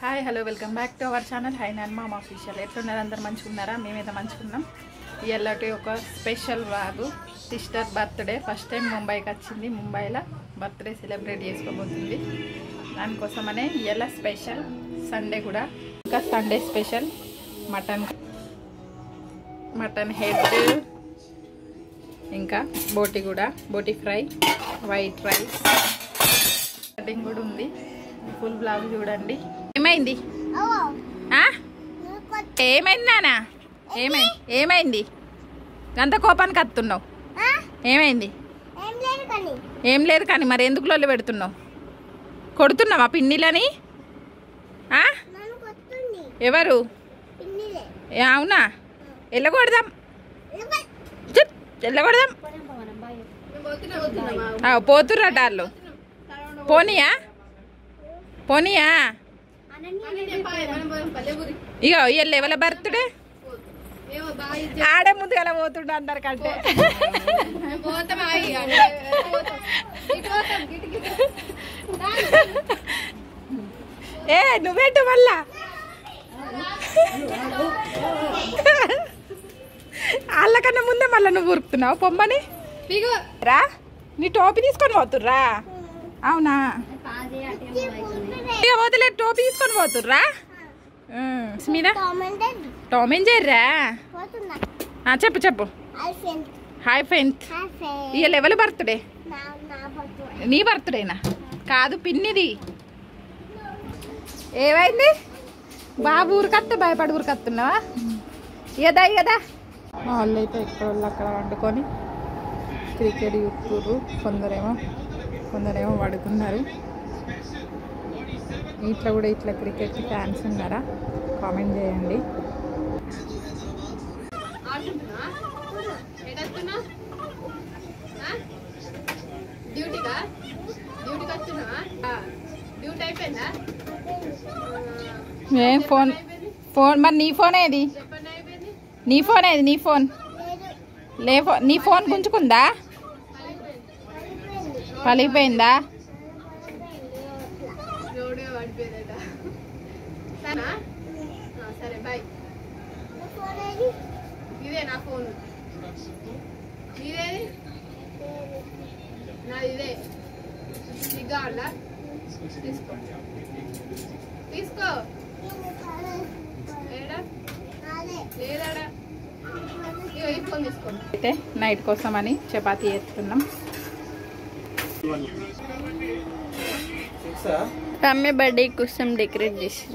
Hi hello welcome back to our channel hi నాన్ mom official. ఎట్లున్నారు? అందరు మంచిగున్నారా? మేమైతే మంచిగున్నాం. ఇలాంటి ఒక special vlog. Sister birthday first time ముంబైకి వచ్చింది. ముంబైలో బర్త్డే సెలబ్రేట్ చేసుకోబోతుంది. దానికోసమనే ఇలా స్పెషల్ సండే కూడా ఇంకా సండే స్పెషల్ మటన్ హెడ్, ఇంకా బోటి ఫ్రై, వైట్ రైస్, కటింగ్ కూడా ఉంది. ఫుల్ బ్లాగ్ చూడండి. ఏమైంది ఏమైంది నానా? ఏమైంది అంత కోపానికి వస్తున్నావు? ఏమైంది? ఏం లేదు కానీ మరి ఎందుకు లొల్లి పెడుతున్నావు? కొడుతున్నావా పిన్నిలని? ఎవరు? అవునా? వెళ్ళకూడదాం, వెళ్ళకూడదాం. పోతుర్రట వాళ్ళు. పోనీయా ఇగో ఇవాళ ఎవరి బర్త్డే? ఆడే ముందు ఎలా పోతుండ అందరికంటే. ఏ నువ్వేంట మళ్ళా వాళ్ళకన్నా ముందే మళ్ళా నువ్వు ఉరుకుతున్నావు పొమ్మని రా. నీ టోపీ తీసుకొని పోతుర్రా? అవునా? వదిలే టోపీ తీసుకొని పోతుర్రా మీద? Tom and Jerry. చెప్పు. Hi friends. ఇవాళ ఎవరి బర్త్డే? నీ బర్త్డేనా? కాదు పిన్నిది. ఏమైంది? బాబు ఊరికత్తే భయపడి ఊరికత్తున్నావా? కదా వాళ్ళు అయితే ఎక్కడ వాళ్ళు అక్కడ వండుకొని క్రికెట్ చూస్తుర్రు. కొందరేమో పడుకున్నారు. ఇట్లా కూడా ఇట్లా క్రికెట్ ఫ్యాన్స్ ఉన్నారా? కామెంట్ చేయండి. ఏం ఫోన్ మరి నీ ఫోన్ ఏది? నీ ఫోన్ నీ ఫోన్ గుంజుకుందా? పలిగిపోయిందా? సరే బాయ్. ఇదే నా ఫోన్. ఇదేది? నాది ఇదే. నీకు కావాలా? తీసుకో. అయితే నైట్ కోసం అని చపాతీ చేస్తున్నాం. మమ్మీ బర్త్డే కోసం డెకరేట్ చేసి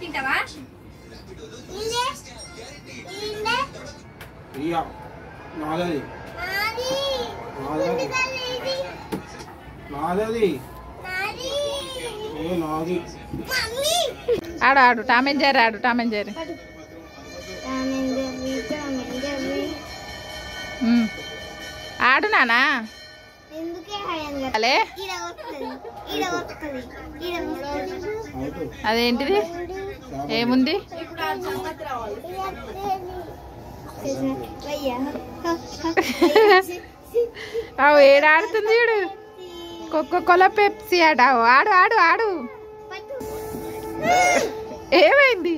తింటావా? ఆడు టామ్ అండ్ జెర్రీ. ఆడు నానా. అదేంటిది? ఏముంది? ఏడాడుతుంది చూడు. కోకోకోలా పెప్సీ అట. ఆడు. ఏమైంది?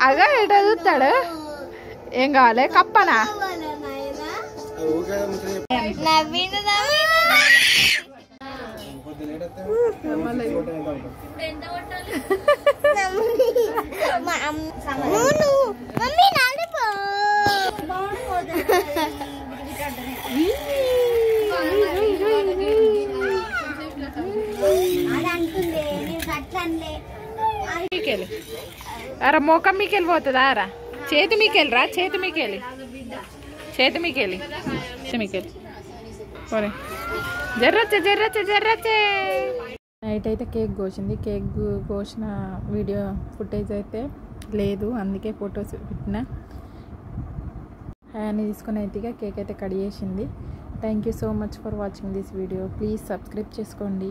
అగా ఎట చూస్తాడు. ఏం కావాలి? కప్పనా? అరా మోకం మీకు వెళ్ళిపోతుందా? అరా చేతి మీకు వెళ్ళిరా. చేతి మీకు వెళ్ళి జర్రచ్చే. నైట్ అయితే కేక్ కోసింది. కేక్ కోసిన వీడియో ఫుటేజ్ అయితే లేదు, అందుకే ఫొటోస్ పెట్టిన. అని తీసుకుని అయితే కేక్ అయితే కట్ చేసింది. Thank you so much for watching this video. Please subscribe చేసుకోండి.